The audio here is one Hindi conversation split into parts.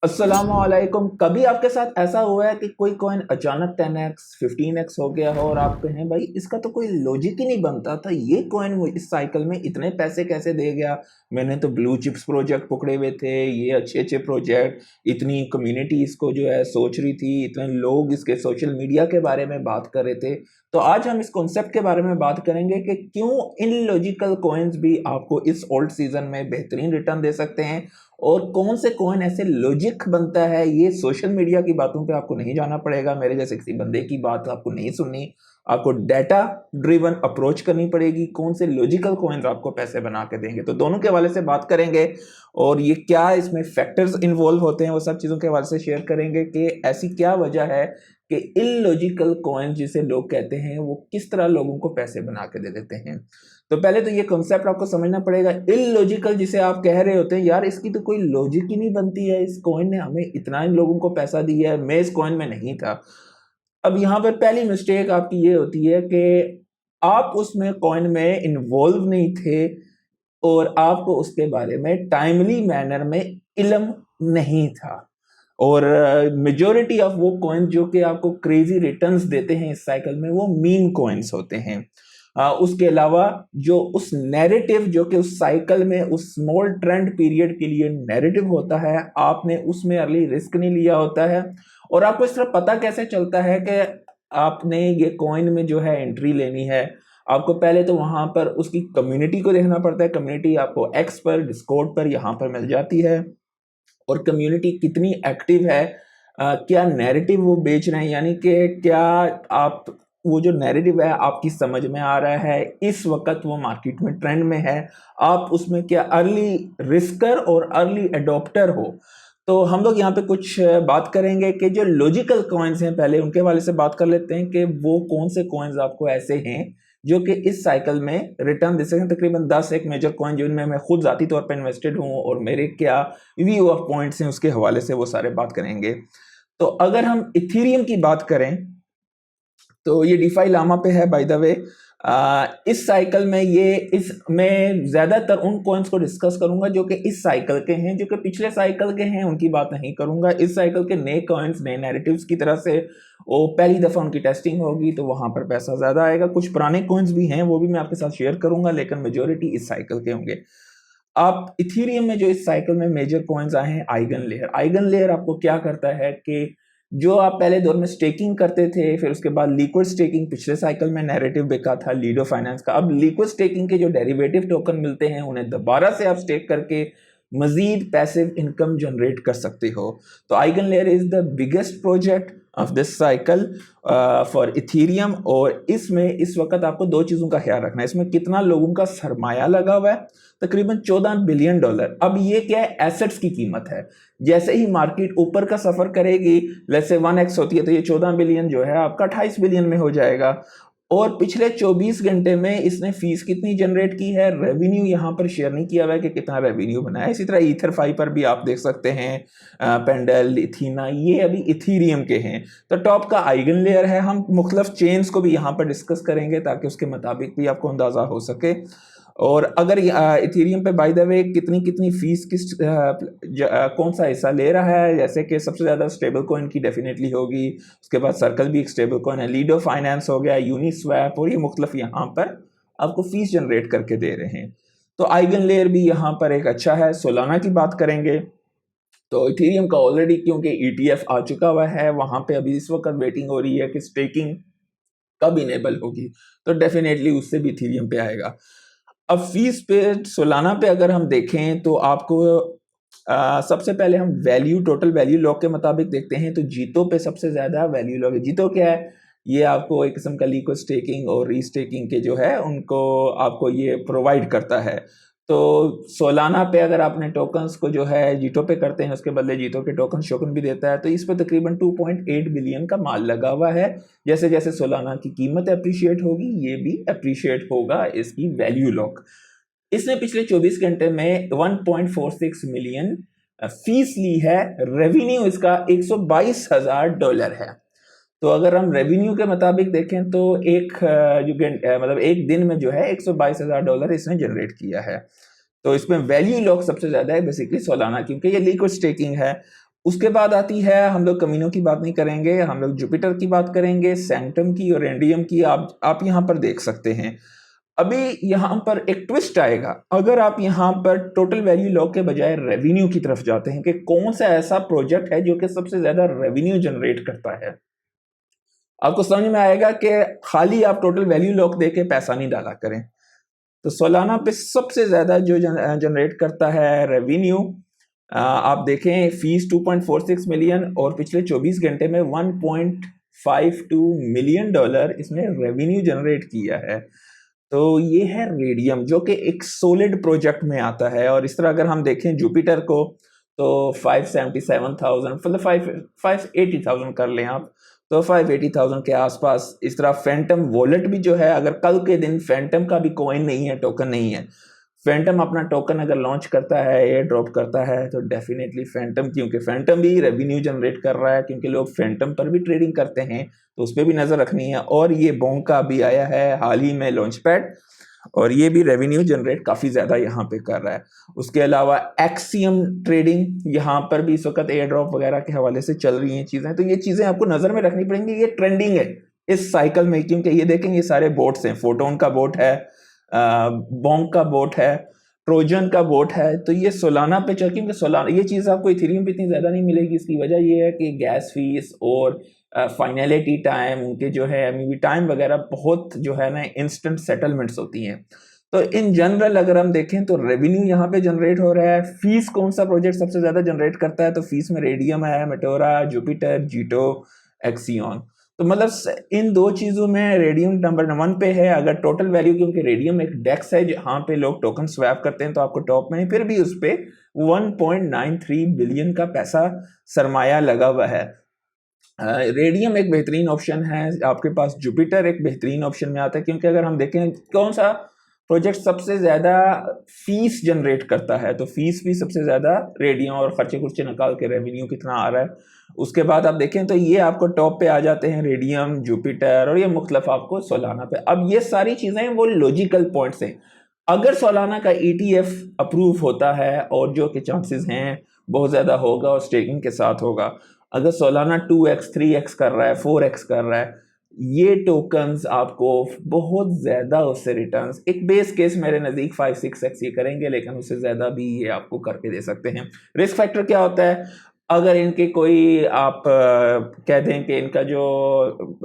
अस्सलामुअलैकुम। कभी आपके साथ ऐसा हुआ है कि कोई कॉइन अचानक 10x 15x हो गया हो और आप कहें भाई इसका तो कोई लॉजिक ही नहीं बनता था, ये कॉइन इस साइकिल में इतने पैसे कैसे दे गया। मैंने तो ब्लू चिप्स प्रोजेक्ट पकड़े हुए थे, ये अच्छे अच्छे प्रोजेक्ट, इतनी कम्युनिटी इसको जो है सोच रही थी, इतने लोग इसके सोशल मीडिया के बारे में बात कर रहे थे। तो आज हम इस कॉन्सेप्ट के बारे में बात करेंगे कि क्यों इनलॉजिकल कॉइन्स भी आपको इस ओल्ड सीजन में बेहतरीन रिटर्न दे सकते हैं और कौन से कॉइन ऐसे लॉजिक बनता है। ये सोशल मीडिया की बातों पे आपको नहीं जाना पड़ेगा, मेरे जैसे किसी बंदे की बात आपको नहीं सुननी, आपको डाटा ड्रिवन अप्रोच करनी पड़ेगी। कौन से लॉजिकल कॉइन्स आपको पैसे बना के देंगे, तो दोनों के हवाले से बात करेंगे और ये क्या इसमें फैक्टर्स इन्वॉल्व होते हैं वो सब चीज़ों के हवाले से शेयर करेंगे कि ऐसी क्या वजह है कि इलॉजिकल कॉइन जिसे लोग कहते हैं वो किस तरह लोगों को पैसे बना के दे देते हैं। तो पहले तो ये कॉन्सेप्ट आपको समझना पड़ेगा। इलॉजिकल जिसे आप कह रहे होते हैं यार इसकी तो कोई लॉजिक ही नहीं बनती है, इस कॉइन ने हमें इतना इन लोगों को पैसा दिया है, मैं इस कॉइन में नहीं था। अब यहाँ पर पहली मिस्टेक आपकी ये होती है कि आप उसमें कॉइन में इन्वॉल्व नहीं थे और आपको उसके बारे में टाइमली मैनर में इल्म नहीं था। और मेजॉरिटी ऑफ वो कॉइन जो कि आपको क्रेजी रिटर्न्स देते हैं इस साइकिल में वो मीम कॉइन्स होते हैं। उसके अलावा जो उस नैरेटिव जो कि उस साइकिल में उस स्मॉल ट्रेंड पीरियड के लिए नैरेटिव होता है, आपने उसमें अर्ली रिस्क नहीं लिया होता है। और आपको इस तरह पता कैसे चलता है कि आपने ये कॉइन में जो है एंट्री लेनी है, आपको पहले तो वहां पर उसकी कम्युनिटी को देखना पड़ता है। कम्युनिटी आपको एक्स पर, डिस्कॉर्ड पर यहाँ पर मिल जाती है और कम्युनिटी कितनी एक्टिव है, क्या नैरेटिव वो बेच रहे हैं, यानी कि क्या आप वो जो नैरेटिव है आपकी समझ में आ रहा है, इस वक्त वो मार्केट में ट्रेंड में है, आप उसमें क्या अर्ली रिस्कर और अर्ली एडॉप्टर हो। तो हम लोग यहाँ पे कुछ बात करेंगे कि जो लॉजिकल कॉइन्स हैं, पहले उनके वाले से बात कर लेते हैं कि वो कौन से कॉइन्स आपको ऐसे हैं जो कि इस साइकिल में रिटर्न दे सकें। तकरीबन 10 एक मेजर कॉइन जिनमें मैं खुद जाती तौर पर इन्वेस्टेड हूँ और मेरे क्या व्यू ऑफ पॉइंट्स हैं उसके हवाले से वो सारे बात करेंगे। तो अगर हम इथीरियम की बात करें तो ये डिफाई लामा पे है बाय द वे। इस साइकिल में मैं ज्यादातर उन कॉइन्स को डिस्कस करूंगा जो कि इस साइकिल के हैं, जो कि पिछले साइकिल के हैं उनकी बात नहीं करूंगा। इस साइकिल के नए कॉइन्स नए नैरेटिव्स की तरह से वो पहली दफा उनकी टेस्टिंग होगी तो वहां पर पैसा ज्यादा आएगा। कुछ पुराने कॉइन्स भी हैं वो भी मैं आपके साथ शेयर करूंगा, लेकिन मेजोरिटी इस साइकिल के होंगे। आप इथीरियम में जो इस साइकिल में मेजर कॉइन्स आए हैं, आइगन लेयर। आइगन लेयर आपको क्या करता है कि जो आप पहले दौर में स्टेकिंग करते थे, फिर उसके बाद लिक्विड स्टेकिंग, पिछले साइकिल में नैरेटिव बिका था लीडो फाइनेंस का, अब लिक्विड स्टेकिंग के जो डेरिवेटिव टोकन मिलते हैं उन्हें दोबारा से आप स्टेक करके मजीद पैसिव इनकम जनरेट कर सकते हो। तो eigen layer is the biggest project of this cycle for Ethereum. और इसमें इस वक्त आपको दो चीजों का ख्याल रखना है। इसमें कितना लोगों का सरमाया लगा हुआ है, तकरीबन $14 बिलियन। अब ये क्या है, एसेट्स की कीमत है। जैसे ही मार्केट ऊपर का सफर करेगी, जैसे 1x होती है, तो ये 14 बिलियन जो है आपका 28 बिलियन में हो जाएगा। और पिछले 24 घंटे में इसने फीस कितनी जनरेट की है, रेवेन्यू यहाँ पर शेयर नहीं किया हुआ है कि कितना रेवेन्यू बनाया। इसी तरह ईथरफाई पर भी आप देख सकते हैं, पेंडल, इथीना, ये अभी इथीरियम के हैं। तो टॉप का आइगन लेयर है। हम मुख्तलिफ चेन्स को भी यहाँ पर डिस्कस करेंगे ताकि उसके मुताबिक भी आपको अंदाजा हो सके। और अगर इथेरियम पे बाय द वे कितनी कितनी फीस कौन सा हिस्सा ले रहा है, जैसे कि सबसे ज़्यादा स्टेबल कॉइन की डेफिनेटली होगी, उसके बाद सर्कल भी एक स्टेबल कॉइन है, लीडो फाइनेंस हो गया, यूनिस्वैप, और ये मुख्तलिफ यहाँ पर आपको फीस जनरेट करके दे रहे हैं। तो आइगन लेयर भी यहाँ पर एक अच्छा है। सोलाना की बात करेंगे तो इथेरियम का ऑलरेडी क्योंकि ETF आ चुका हुआ है, वहाँ पे अभी इस वक्त वेटिंग हो रही है कि स्टेकिंग कब इनेबल होगी, तो डेफिनेटली उससे भी इथेरियम पे आएगा। अब फीस पे सोलाना पे अगर हम देखें तो आपको सबसे पहले हम वैल्यू, टोटल वैल्यू लॉक के मुताबिक देखते हैं तो जीतो पे सबसे ज्यादा वैल्यू लॉक है। जीतो क्या है, ये आपको एक किस्म का लिक्विड स्टेकिंग और रीस्टेकिंग के जो है उनको आपको ये प्रोवाइड करता है। तो सोलाना पे अगर आपने टोकन्स को जो है जीतो पे करते हैं, उसके बदले जीतो के टोकन शोकन भी देता है, तो इस पे तकरीबन 2.8 बिलियन का माल लगा हुआ है। जैसे जैसे सोलाना की कीमत अप्रिशिएट होगी ये भी अप्रिशिएट होगा इसकी वैल्यू लॉक। इसने पिछले 24 घंटे में 1.46 मिलियन फीस ली है। रेवेन्यू इसका $122,000 है। तो अगर हम रेवेन्यू के मुताबिक देखें तो एक मतलब एक दिन में जो है $122,000 इसने जनरेट किया है। तो इसमें वैल्यू लॉक सबसे ज्यादा है बेसिकली सोलाना, क्योंकि ये लिक्विड स्टेकिंग है उसके बाद आती है, हम लोग कमिनो की बात नहीं करेंगे, हम लोग जुपिटर की बात करेंगे, सैंक्टम की और एंडियम की। आप यहाँ पर देख सकते हैं। अभी यहाँ पर एक ट्विस्ट आएगा, अगर आप यहाँ पर टोटल वैल्यू लॉ के बजाय रेवेन्यू की तरफ जाते हैं कि कौन सा ऐसा प्रोजेक्ट है जो कि सबसे ज्यादा रेवेन्यू जनरेट करता है, आपको समझ में आएगा कि खाली आप टोटल वैल्यू लॉक दे के पैसा नहीं डाला करें। तो सोलाना पे सबसे ज्यादा जो जनरेट करता है रेवेन्यू, आप देखें फीस 2.46 मिलियन और पिछले 24 घंटे में 1.52 मिलियन डॉलर इसने रेवेन्यू जनरेट किया है। तो ये है रेडियम जो कि एक सॉलिड प्रोजेक्ट में आता है। और इस तरह अगर हम देखें जुपिटर को तो 577,000 मतलब 580,000 कर लें आप, तो 580,000 के आसपास। इस तरह फैंटम वॉलेट भी जो है, अगर कल के दिन फैंटम का भी कॉइन नहीं है, टोकन नहीं है, फैंटम अपना टोकन अगर लॉन्च करता है, एयर ड्रॉप करता है, तो डेफिनेटली फैंटम, क्योंकि फैंटम भी रेवेन्यू जनरेट कर रहा है, क्योंकि लोग फैंटम पर भी ट्रेडिंग करते हैं, तो उस पर भी नजर रखनी है। और ये बोंका भी आया है हाल ही में लॉन्च पैड, और ये भी रेवेन्यू जनरेट काफी ज्यादा यहाँ पे कर रहा है। उसके अलावा एक्सियम ट्रेडिंग, यहाँ पर भी इस वक्त एयर ड्रॉप वगैरह के हवाले से चल रही हैं चीजें। तो ये चीजें आपको नजर में रखनी पड़ेंगी, ये ट्रेंडिंग है इस साइकिल में, क्योंकि ये देखें ये सारे बोट्स हैं, फोटोन का बोट है, बॉन्क का बोट है, ट्रोजन का बोट है। तो ये सोलाना पे चल, क्योंकि सोलाना ये चीज आपको इथेरियम पे इतनी ज्यादा नहीं मिलेगी। इसकी वजह ये है कि गैस फीस और फाइनलिटी टाइम, उनके जो है एमईवी टाइम वगैरह बहुत जो है ना इंस्टेंट सेटलमेंट्स होती हैं। तो इन जनरल अगर हम देखें तो रेवेन्यू यहाँ पे जनरेट हो रहा है। फीस कौन सा प्रोजेक्ट सबसे ज्यादा जनरेट करता है, तो फीस में रेडियम है, मेटोरा, जुपिटर, जीटो, एक्सियन। तो मतलब इन दो चीजों में रेडियम नंबर 1 पे है। अगर टोटल वैल्यू, क्योंकि रेडियम एक डेक्स है जहां पे लोग टोकन स्वैप करते हैं, तो आपको टॉप में नहीं, फिर भी उस पे 1.93 बिलियन का पैसा सरमाया लगा हुआ है। रेडियम एक बेहतरीन ऑप्शन है आपके पास, जुपिटर एक बेहतरीन ऑप्शन में आता है, क्योंकि अगर हम देखें कौन सा प्रोजेक्ट सबसे ज्यादा फीस जनरेट करता है, तो फीस भी सबसे ज्यादा रेडियम, और खर्चे खुर्चे निकाल के रेवेन्यू कितना आ रहा है। उसके बाद आप देखें तो ये आपको टॉप पे आ जाते हैं, रेडियम, जुपिटर, और ये मुख्तलिफ आपको सोलाना पे। अब ये सारी चीजें वो लॉजिकल पॉइंट्स हैं। अगर सोलाना का ETF अप्रूव होता है, और जो कि चांसेस हैं बहुत ज्यादा होगा, और स्टेकिंग के साथ होगा, अगर सोलाना 2x 3x कर रहा है, 4x कर रहा है, ये टोकन्स आपको बहुत ज्यादा उससे रिटर्न्स, एक बेस केस मेरे नजदीक 5-6x ये करेंगे, लेकिन उससे ज्यादा भी ये आपको करके दे सकते हैं। रिस्क फैक्टर क्या होता है, अगर इनके कोई आप कह दें कि इनका जो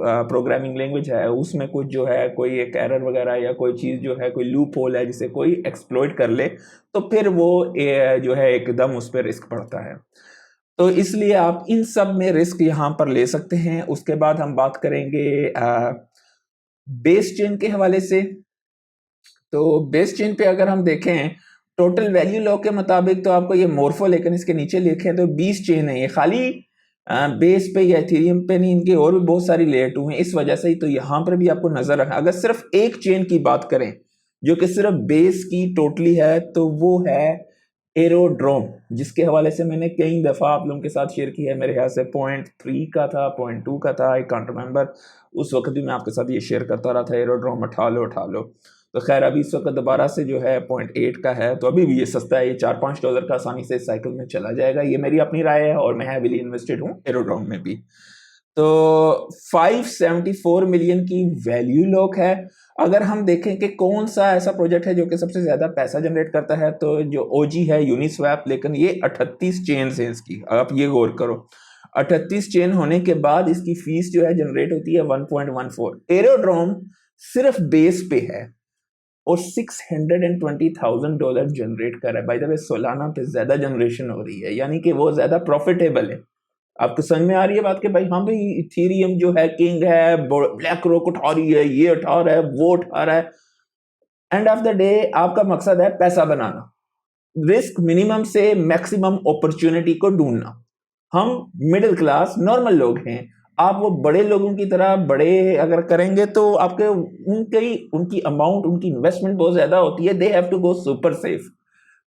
प्रोग्रामिंग लैंग्वेज है उसमें कुछ जो है कोई एक एरर वगैरह या कोई चीज़ जो है, कोई लूप होल है जिसे कोई एक्सप्लॉइट कर ले, तो फिर वो जो है एकदम उस पर रिस्क पड़ता है। तो इसलिए आप इन सब में रिस्क यहाँ पर ले सकते हैं। उसके बाद हम बात करेंगे बेस चेन के हवाले से। तो बेस चेन पे अगर हम देखें टोटल वैल्यू लॉ के मुताबिक, तो आपको ये मोर्फो, लेकिन इसके नीचे लिखे तो 20 चेन है। ये खाली बेस पे या इथेरियम पे नहीं, इनके और भी बहुत सारी लेयर 2 हैं, इस वजह से ही तो यहाँ पर भी आपको नजर रखना। अगर सिर्फ एक चेन की बात करें जो कि सिर्फ बेस की टोटली है, तो वो है एरोड्रोम, जिसके हवाले से मैंने कई दफ़ा आप लोगों के साथ शेयर किया है। मेरे ख्याल से 0.3 का था, 0.2 का था, आई कांट रिमेंबर। उस वक्त भी मैं आपके साथ ये शेयर करता रहा था, एरोड्रोम उठा लो उठा लो। तो खैर अभी इस वक्त दोबारा से जो है 0.8 का है, तो अभी भी ये सस्ता है, ये $4-5 का आसानी से इस साइकिल में चला जाएगा। ये मेरी अपनी राय है, और मैं हैविली इन्वेस्टेड हूँ एरोड्रोम में भी। तो 574 मिलियन की वैल्यू लॉक है। अगर हम देखें कि कौन सा ऐसा प्रोजेक्ट है जो कि सबसे ज्यादा पैसा जनरेट करता है, तो जो OG है यूनिस्वैप, लेकिन ये 38 चेन है इसकी। आप ये गौर करो, 38 चेन होने के बाद इसकी फीस जो है जनरेट होती है 1.14। एरोड्रोम सिर्फ बेस पे है और $620,000 जनरेट कर रहा है। बाय द वे सोलाना पे ज्यादा जनरेशन हो रही है, यानी कि वो ज्यादा प्रॉफिटेबल है। आपको समझ में आ रही है बात के भाई, हाँ भाई इथेरियम जो है किंग है, ब्लैक रॉक उठा रही है, ये उठा रहा है, वो उठा रहा है। एंड ऑफ द डे आपका मकसद है पैसा बनाना, रिस्क मिनिमम से मैक्सिमम अपॉर्चुनिटी को ढूंढना। हम मिडिल क्लास नॉर्मल लोग हैं, आप वो बड़े लोगों की तरह बड़े अगर करेंगे तो आपके उनकी अमाउंट, उनकी इन्वेस्टमेंट बहुत ज्यादा होती है, they have to go super safe.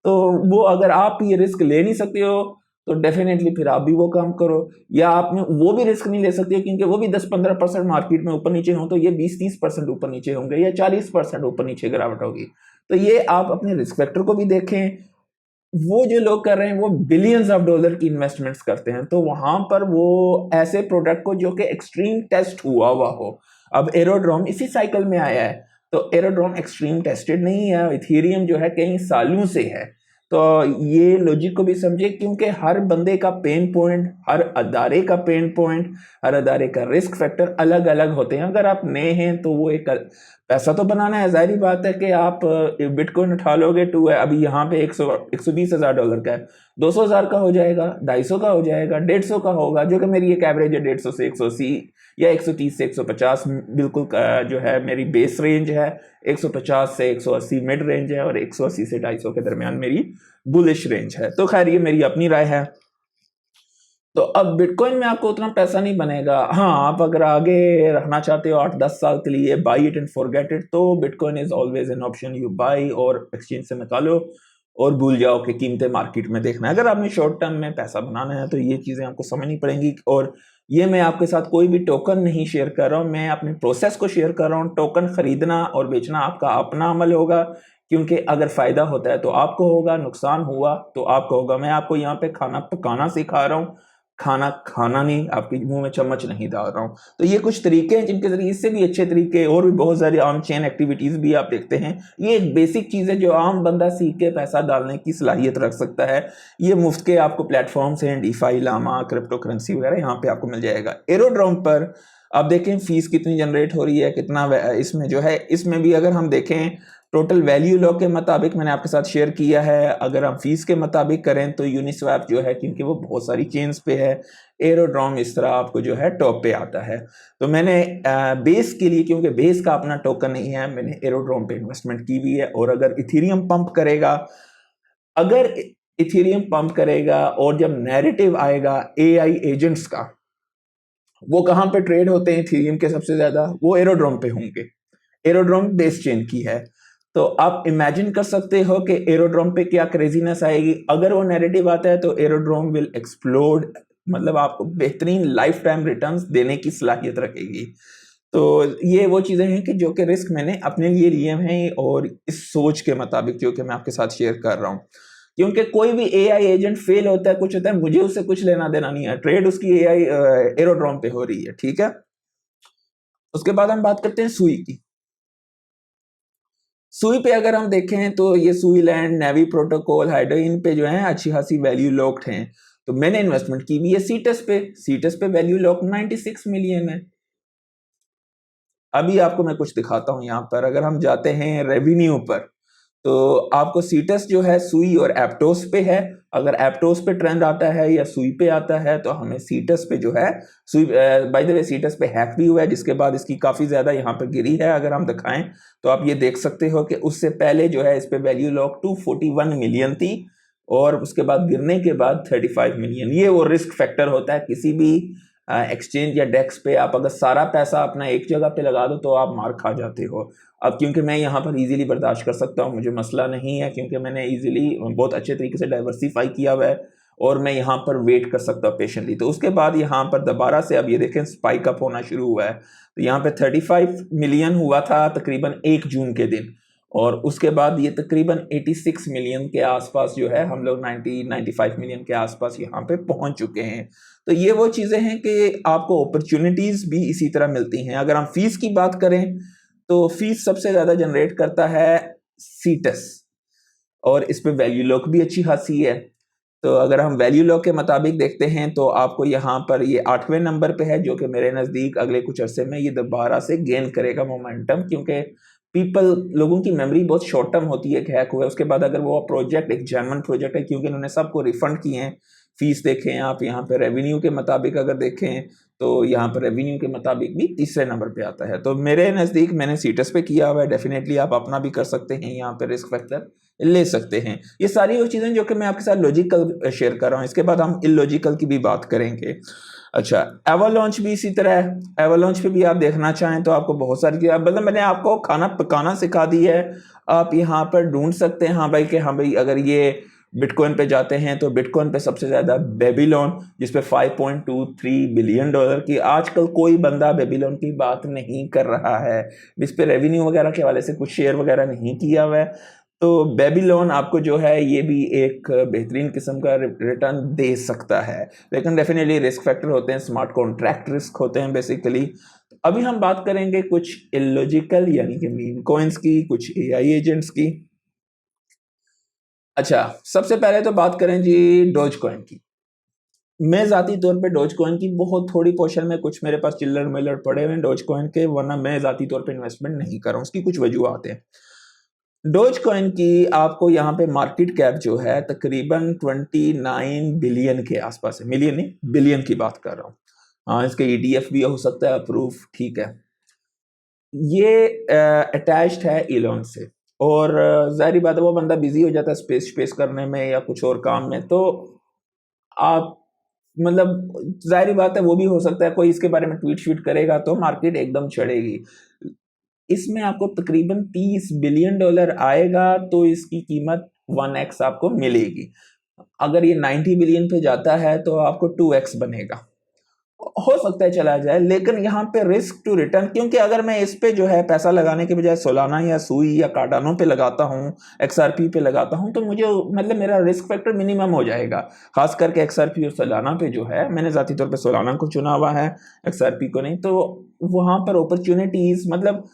तो वो अगर आप ये रिस्क ले नहीं सकते हो, तो डेफिनेटली फिर आप भी वो काम करो। या आप में वो भी रिस्क नहीं ले सकते क्योंकि वो भी 10-15% मार्केट में ऊपर नीचे हो, तो ये 20-30% ऊपर नीचे होंगे, या 40% ऊपर नीचे गिरावट होगी। तो ये आप अपने रिस्क फैक्टर को भी देखें, वो जो लोग कर रहे हैं वो बिलियंस ऑफ डॉलर की इन्वेस्टमेंट्स करते हैं, तो वहां पर वो ऐसे प्रोडक्ट को जो कि एक्सट्रीम टेस्ट हुआ हो, अब एरोड्रोम इसी साइकिल में आया है, तो एरोड्रोम एक्सट्रीम टेस्टेड नहीं है, इथेरियम जो है कई सालों से है। तो ये लॉजिक को भी समझे, क्योंकि हर बंदे का पेन पॉइंट, हर अदारे का पेन पॉइंट, हर अदारे का रिस्क फैक्टर अलग अलग होते हैं। अगर आप नए हैं तो वो एक पैसा तो बनाना है, जाहिर बात है कि आप बिटकॉइन उठा लोगे टू है, अभी यहाँ पे 120,000 डॉलर का है, 200,000 का हो जाएगा, 250 का हो जाएगा, 150 का होगा, जो कि मेरी एक एवरेज है 150 से 180 या 130 से 150, बिल्कुल जो है मेरी बेस रेंज है। 150 से 180 मिड रेंज है और 180 से 250 के दरमियान मेरी बुलिश रेंज है। तो खैर ये मेरी अपनी राय है। तो अब बिटकॉइन में आपको उतना पैसा नहीं बनेगा। हाँ, आप अगर आगे रखना चाहते हो 8-10 साल के लिए, buy it and forget it, तो bitcoin is always an option. You buy और एक्सचेंज से निकालो और भूल जाओ कि कीमतें मार्केट में देखना है। अगर आपने शॉर्ट टर्म में पैसा बनाना है तो ये चीज़ें आपको समझनी पड़ेंगी। और ये मैं आपके साथ कोई भी टोकन नहीं शेयर कर रहा हूँ, मैं अपने प्रोसेस को शेयर कर रहा हूँ। टोकन खरीदना और बेचना आपका अपना अमल होगा, क्योंकि अगर फायदा होता है तो आपको होगा, नुकसान हुआ तो आपको होगा। मैं आपको यहाँ पे खाना पकाना सिखा रहा हूँ, खाना खाना नहीं, आपके मुंह में चम्मच नहीं डाल रहा हूँ। तो ये कुछ तरीके हैं जिनके जरिए, इससे भी अच्छे तरीके और भी बहुत सारी ऑन चेन एक्टिविटीज भी आप देखते हैं। ये एक बेसिक चीज है जो आम बंदा सीख के पैसा डालने की सलाहियत रख सकता है। ये मुफ्त के आपको प्लेटफॉर्म्स हैं, डीफाई, लामा, क्रिप्टो करेंसी वगैरह, यहाँ पे आपको मिल जाएगा। एरोड्रोम पर आप देखें फीस कितनी जनरेट हो रही है, कितना इसमें जो है, इसमें भी अगर हम देखें टोटल वैल्यू लॉ के मुताबिक मैंने आपके साथ शेयर किया है। अगर हम फीस के मुताबिक करें तो यूनिस्वैप जो है, क्योंकि वो बहुत सारी चेन्स पे है, एरोड्रोम इस तरह आपको जो है टॉप पे आता है। तो मैंने बेस के लिए, क्योंकि बेस का अपना टोकन नहीं है, मैंने एरोड्रोम पे इन्वेस्टमेंट की हुई है। और अगर इथेरियम पंप करेगा, अगर इथेरियम पंप करेगा और जब नैरेटिव आएगा एआई एजेंट्स का, वो कहां पे ट्रेड होते हैं इथेरियम के सबसे ज्यादा, वो एरोड्रोम पे होंगे। एरोड्रोम बेस चेन की है। तो आप इमेजिन कर सकते हो कि एरोड्रोम पे क्या क्रेजीनेस आएगी। अगर वो नैरेटिव आता है तो एरोड्रोम विल एक्सप्लोड, मतलब आपको बेहतरीन लाइफ टाइम रिटर्न्स देने की सलाहियत रखेगी। तो ये वो चीज़ें हैं कि जो कि रिस्क मैंने अपने लिए लिए हैं, और इस सोच के मुताबिक जो कि मैं आपके साथ शेयर कर रहा हूँ। क्योंकि कोई भी एआई एजेंट फेल होता है, कुछ होता है, मुझे उससे कुछ लेना देना नहीं है, ट्रेड उसकी एआई एरोड्रोम पे हो रही है, ठीक है। उसके बाद हम बात करते हैं सुई की। सुई पे अगर हम देखें तो ये सुई लैंड, नेवी प्रोटोकॉल, हाइडो, इन पे जो है अच्छी खासी वैल्यू लॉक्ड हैं। तो मैंने इन्वेस्टमेंट की हुई है सीटस पे। सीटस पे वैल्यू लॉक 96 मिलियन है। अभी आपको मैं कुछ दिखाता हूं। यहाँ पर अगर हम जाते हैं रेवेन्यू पर, तो आपको सीटस जो है सुई और एप्टोस पे है। अगर एप्टोस पे ट्रेंड आता है या सुई पे आता है तो हमें सीटस पे जो है, सुई बाय द वे सीटस पे हैक भी हुआ है, जिसके बाद इसकी काफी ज्यादा यहाँ पे गिरी है। अगर हम दिखाएं तो आप ये देख सकते हो कि उससे पहले जो है इस पे वैल्यू लॉक 241 मिलियन थी, और उसके बाद गिरने के बाद 35 मिलियन। ये वो रिस्क फैक्टर होता है किसी भी एक्सचेंज या डेस्क पे। आप अगर सारा पैसा अपना एक जगह पे लगा दो तो आप मार खा जाते हो। अब क्योंकि मैं यहाँ पर इजीली बर्दाश्त कर सकता हूँ, मुझे मसला नहीं है, क्योंकि मैंने इजीली बहुत अच्छे तरीके से डाइवर्सिफाई किया हुआ है, और मैं यहाँ पर वेट कर सकता हूँ पेशेंटली। तो उसके बाद यहाँ पर दोबारा से अब ये देखें स्पाइक अप होना शुरू हुआ है। तो यहाँ पे 35 मिलियन हुआ था तकरीबन 1 जून के दिन, और उसके बाद ये तकरीबन 86 मिलियन के आसपास जो है, हम लोग 95 मिलियन के आसपास यहाँ पे पहुंच चुके हैं। तो ये वो चीज़ें हैं कि आपको अपॉर्चुनिटीज़ भी इसी तरह मिलती हैं। अगर हम फीस की बात करें तो फीस सबसे ज़्यादा जनरेट करता है सीटस, और इस पे वैल्यू लॉक भी अच्छी खासी है। तो अगर हम वैल्यू लॉ के मुताबिक देखते हैं तो आपको यहाँ पर ये 8वें नंबर पे है, जो कि मेरे नज़दीक अगले कुछ अरसे में ये दोबारा से गेन करेगा मोमेंटम, क्योंकि लोगों की मेमोरी बहुत शॉर्ट टर्म होती है, हैक हुआ है उसके बाद अगर वो प्रोजेक्ट एक जेन्युइन प्रोजेक्ट है, क्योंकि उन्होंने सबको रिफंड किए हैं। फीस देखें आप यहाँ पे, रेवेन्यू के मुताबिक अगर देखें तो यहाँ पर रेवेन्यू के मुताबिक भी तीसरे नंबर पे आता है। तो मेरे नज़दीक मैंने सीटस पे किया हुआ है। डेफिनेटली आप अपना भी कर सकते हैं, यहाँ पे रिस्क फैक्टर ले सकते हैं। ये सारी वो चीज़ें जो कि मैं आपके साथ लॉजिकल शेयर कर रहा हूँ। इसके बाद हम इलॉजिकल की भी बात करेंगे। अच्छा, एवलॉन्च भी इसी तरह है। एवलॉन्च पे भी आप देखना चाहें तो आपको बहुत सारी, मतलब मैंने आपको खाना पकाना सिखा दी है। आप यहाँ पर ढूंढ सकते हैं, हाँ भाई, कि हाँ भाई अगर ये बिटकॉइन पे जाते हैं तो बिटकॉइन पे सबसे ज्यादा बेबीलोन, जिसपे 5.23 बिलियन डॉलर की, आजकल कोई बंदा बेबीलोन की बात नहीं कर रहा है। इस पे रेवेन्यू वगैरह के हवाले से कुछ शेयर वगैरह नहीं किया हुआ है। तो बेबीलोन आपको जो है ये भी एक बेहतरीन किस्म का रिटर्न दे सकता है, लेकिन डेफिनेटली रिस्क फैक्टर होते हैं, स्मार्ट कॉन्ट्रैक्ट रिस्क होते हैं बेसिकली। अभी हम बात करेंगे कुछ इलॉजिकल यानी कि मीम कॉइन्स की, कुछ एआई एजेंट्स की। अच्छा, सबसे पहले तो बात करें जी डोज कॉइन की। मैं ज़ाती तौर पे डोज कॉइन की बहुत थोड़ी पोर्शन में, कुछ मेरे पास चिल्लर मिल्लर पड़े हुए हैं डोज कॉइन के, वरना मैं ज़ाती तौर पे इन्वेस्टमेंट नहीं कर रहा हूँ। उसकी कुछ वजूहत हैं। डोज कॉइन की आपको यहाँ पे मार्केट कैप जो है तकरीबन 29 बिलियन के आसपास है, मिलियन नहीं बिलियन की बात कर रहा हूँ। हाँ, इसके ईडीएफ भी हो सकता है अप्रूव, ठीक है। ये अटैच्ड है इलॉन से, और जाहिर बात है वो बंदा बिजी हो जाता है स्पेस स्पेस करने में या कुछ और काम में, तो आप मतलब जाहिर बात है वो भी हो सकता है कोई इसके बारे में ट्वीट श्वीट करेगा तो मार्केट एकदम चढ़ेगी। इसमें आपको तकरीबन $30 बिलियन आएगा तो इसकी कीमत 1x आपको मिलेगी। अगर ये 90 बिलियन पे जाता है तो आपको 2x बनेगा। हो सकता है चला जाए, लेकिन यहाँ पे रिस्क टू रिटर्न, क्योंकि अगर मैं इस पे जो है पैसा लगाने के बजाय सोलाना या सुई या कार्डानो पे लगाता हूँ, एक्सआरपी पे लगाता हूँ, तो मुझे मतलब मेरा रिस्क फैक्टर मिनिमम हो जाएगा। खास करके एक्सआरपी और सोलाना पे जो है, मैंने ज़ाती तौर पे सोलाना को चुना हुआ है, एक्सआरपी को नहीं। तो वहाँ पर अपॉर्चुनिटीज़ मतलब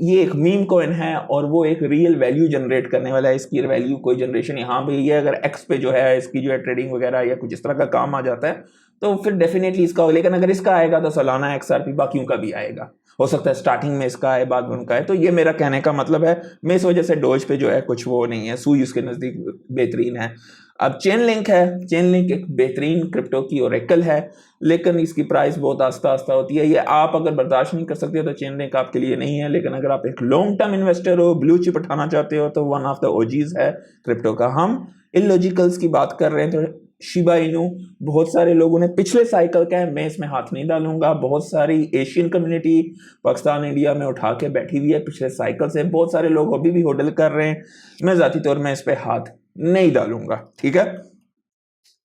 ये एक मीम कॉइन है और वो एक रियल वैल्यू जनरेट करने वाला है। इसकी वैल्यू कोई जनरेशन यहाँ पे ये अगर एक्स पे जो है इसकी जो है ट्रेडिंग वगैरह या कुछ इस तरह का काम आ जाता है तो फिर डेफिनेटली इसका हो। लेकिन अगर इसका आएगा तो सालाना एक्सआरपी बाकियों का भी आएगा। हो सकता है स्टार्टिंग में इसका आए, बाद में उनका है। तो ये मेरा कहने का मतलब है, मैं इस वजह से डोज पे जो है कुछ वो नहीं है, सुई उसके नज़दीक बेहतरीन है। अब चेन लिंक है, चेन लिंक एक बेहतरीन क्रिप्टो की ओरेकल है, लेकिन इसकी प्राइस बहुत आस्ता आस्ता होती है। ये आप अगर बर्दाश्त नहीं कर सकते तो चेन लिंक आपके लिए नहीं है। लेकिन अगर आप एक लॉन्ग टर्म इन्वेस्टर हो, ब्लू चिप उठाना चाहते हो, तो वन ऑफ द ओजीज है क्रिप्टो का। हम इलॉजिकल्स की बात कर रहे हैं तो शिबा इनू बहुत सारे लोगों ने पिछले साइकिल का है, मैं इसमें हाथ नहीं डालूंगा। बहुत सारी एशियन कम्युनिटी पाकिस्तान इंडिया में उठा के बैठी हुई है पिछले साइकिल से, बहुत सारे लोग अभी भी होल्ड कर रहे हैं। मैं जाती तौर में इस पे हाथ नहीं डालूंगा, ठीक है।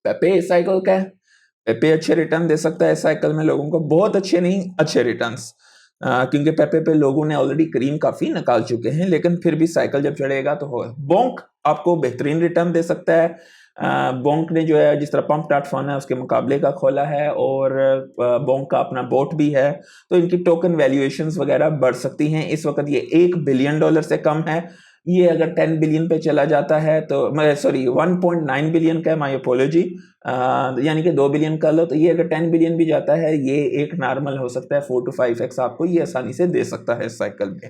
पेपे इस साइकिल का है, पेपे अच्छे रिटर्न दे सकता है इस साइकिल में लोगों को, बहुत अच्छे नहीं, अच्छे रिटर्न्स, क्योंकि पेपे पे लोगों ने ऑलरेडी क्रीम काफी निकाल चुके हैं, लेकिन फिर भी साइकिल जब चढ़ेगा तो होगा। बोंक आपको बेहतरीन रिटर्न दे सकता है। बोंक ने जो है जिस तरह पंप डॉट फन है उसके मुकाबले का खोला है, और बोंक का अपना बोट भी है, तो इनकी टोकन वैल्यूएशंस वगैरह बढ़ सकती हैं। इस वक्त ये $1 बिलियन से कम है। ये अगर 10 बिलियन पे चला जाता है तो मैं सॉरी 1.9 बिलियन का है, माय अपोलॉजी, यानी कि 2 बिलियन का लो, तो ये अगर 10 बिलियन भी जाता है ये एक नॉर्मल हो सकता है 4 to 5x आपको ये आसानी से दे सकता है इस साइकिल में।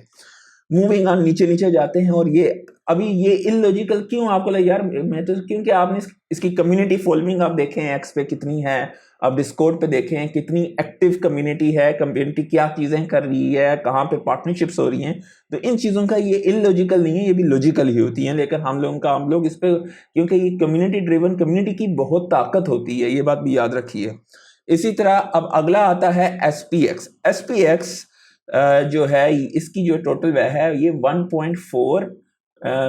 मूविंग ऑन, नीचे नीचे जाते हैं, और ये अभी ये इलॉजिकल क्यों आपको लगे यार, मैं तो क्योंकि आपने इसकी कम्युनिटी फॉलोइंग आप देखें एक्स पे कितनी है, आप डिस्कॉर्ड पे देखें कितनी एक्टिव कम्युनिटी है, कम्युनिटी क्या चीज़ें कर रही है, कहाँ पे पार्टनरशिप्स हो रही हैं। तो इन चीज़ों का ये इलॉजिकल नहीं है, ये भी लॉजिकल ही होती हैं। लेकिन हम लोग इस पर, क्योंकि ये कम्युनिटी ड्रिवन, कम्युनिटी की बहुत ताकत होती है, ये बात भी याद रखिए। इसी तरह अब अगला आता है SPX। SPX जो है इसकी जो टोटल वह है ये 1.4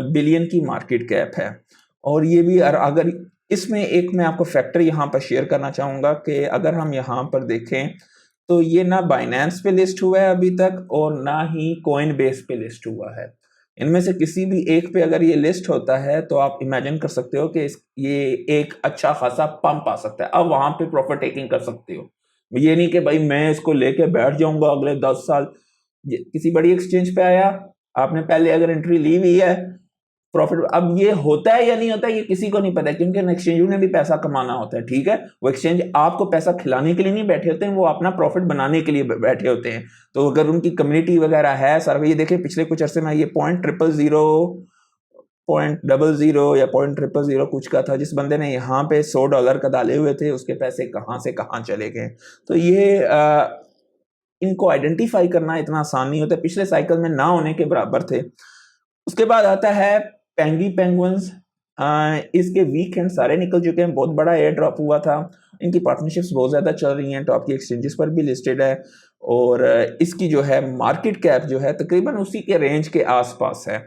बिलियन की मार्केट कैप है। और ये भी अगर इसमें एक मैं आपको फैक्टर यहाँ पर शेयर करना चाहूँगा कि अगर हम यहाँ पर देखें तो ये ना बाइनेंस पे लिस्ट हुआ है अभी तक, और ना ही कॉइन बेस पे लिस्ट हुआ है। इनमें से किसी भी एक पे अगर ये लिस्ट होता है तो आप इमेजिन कर सकते हो कि ये एक अच्छा खासा पंप आ सकता है। अब वहां पे प्रॉफिट टेकिंग कर सकते हो। ये नहीं कि भाई मैं इसको लेके बैठ जाऊंगा अगले 10 साल। किसी बड़ी एक्सचेंज पे आया, आपने पहले अगर एंट्री ली हुई है, प्रॉफिट, अब ये होता है या नहीं होता है ये किसी को नहीं पता, क्योंकि एक्सचेंज ने भी पैसा कमाना होता है, ठीक है। वो एक्सचेंज आपको पैसा खिलाने के लिए नहीं बैठे होते हैं, वो अपना प्रॉफिट बनाने के लिए बैठे होते हैं। तो अगर उनकी कम्युनिटी वगैरह है सर, ये देखिए पिछले कुछ अरसे में ये 0.000 0.00 या 0.000 कुछ का था, जिस बंदे ने यहाँ पे $100 का डाले हुए थे उसके पैसे कहाँ से कहाँ चले गए। तो ये इनको आइडेंटिफाई करना इतना आसान नहीं होता, पिछले साइकिल में ना होने के बराबर थे। उसके बाद आता है पेंगी पेंगुइन्स। इसके वीकेंड सारे निकल चुके हैं, बहुत बड़ा एयर ड्रॉप हुआ था। इनकी पार्टनरशिप्स बहुत ज़्यादा चल रही हैं, टॉप की एक्सचेंजेस पर भी लिस्टेड है, और इसकी जो है मार्केट कैप जो है तकरीबन उसी के रेंज के आसपास है।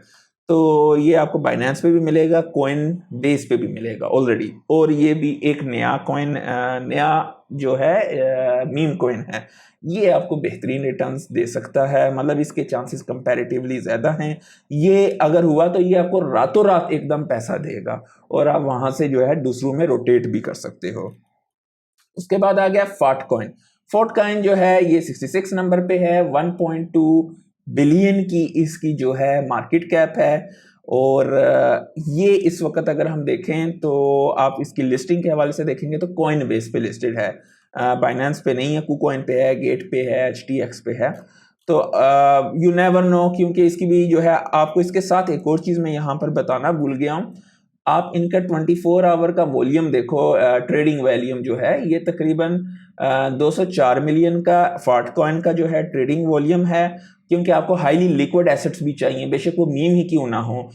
तो ये आपको बाइनेंस पे भी मिलेगा, कॉइन बेस पे भी मिलेगा ऑलरेडी, और ये भी एक नया कॉइन, नया जो है मीम कॉइन है, ये आपको बेहतरीन रिटर्न्स दे सकता है, मतलब इसके चांसेस कंपैरेटिवली ज़्यादा हैं। ये अगर हुआ तो ये आपको रातों रात एकदम पैसा देगा और आप वहाँ से जो है दूसरों में रोटेट भी कर सकते हो। उसके बाद आ गया फॉट कॉइन। फॉट कॉइन जो है ये 66 नंबर पे है, 1.2 बिलियन की इसकी जो है मार्केट कैप है, और ये इस वक्त अगर हम देखें तो आप इसकी लिस्टिंग के हवाले से देखेंगे तो कॉइन बेस पे लिस्टेड है, बाइनेंस पे नहीं है, कुकॉइन पे है, गेट पे है, HTX पे है। तो यू नेवर नो, क्योंकि इसकी भी जो है, आपको इसके साथ एक और चीज़ मैं यहाँ पर बताना भूल गया हूँ, आप इनका 24 आवर का वॉल्यूम देखो, ट्रेडिंग वॉल्यूम जो है ये तकरीबन 204 मिलियन का फॉट कॉइन का जो है ट्रेडिंग वॉल्यूम है, क्योंकि आपको हाईली लिक्विड एसेट्स भी चाहिए, बेशक वो मीम ही क्यों ना हो।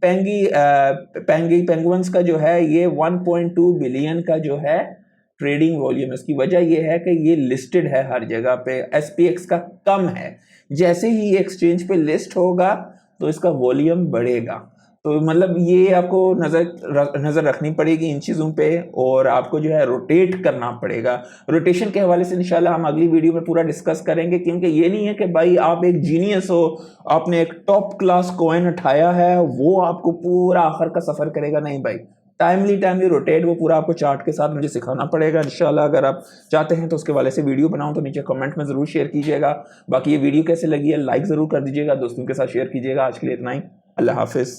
पेंगुइन्स का जो है ये 1.2 बिलियन का जो है ट्रेडिंग वॉल्यूम, इसकी वजह ये है कि ये लिस्टेड है हर जगह पे, SPX का कम है, जैसे ही एक्सचेंज पे लिस्ट होगा तो इसका वॉल्यूम बढ़ेगा। तो मतलब ये आपको नज़र रखनी पड़ेगी इन चीज़ों पे, और आपको जो है रोटेट करना पड़ेगा। रोटेशन के हवाले से इंशाल्लाह हम अगली वीडियो में पूरा डिस्कस करेंगे, क्योंकि ये नहीं है कि भाई आप एक जीनियस हो, आपने एक टॉप क्लास कॉइन उठाया है, वो आपको पूरा आखिर का सफ़र करेगा, नहीं भाई, टाइमली रोटेट वो पूरा आपको चार्ट के साथ मुझे सिखाना पड़ेगा इंशाल्लाह। अगर आप चाहते हैं तो उसके वाले से वीडियो बनाऊं तो नीचे कमेंट में ज़रूर शेयर कीजिएगा। बाकी ये वीडियो कैसे लगी है लाइक ज़रूर कर दीजिएगा, दोस्तों के साथ शेयर कीजिएगा। आज के लिए इतना ही, अल्लाह हाफिज़।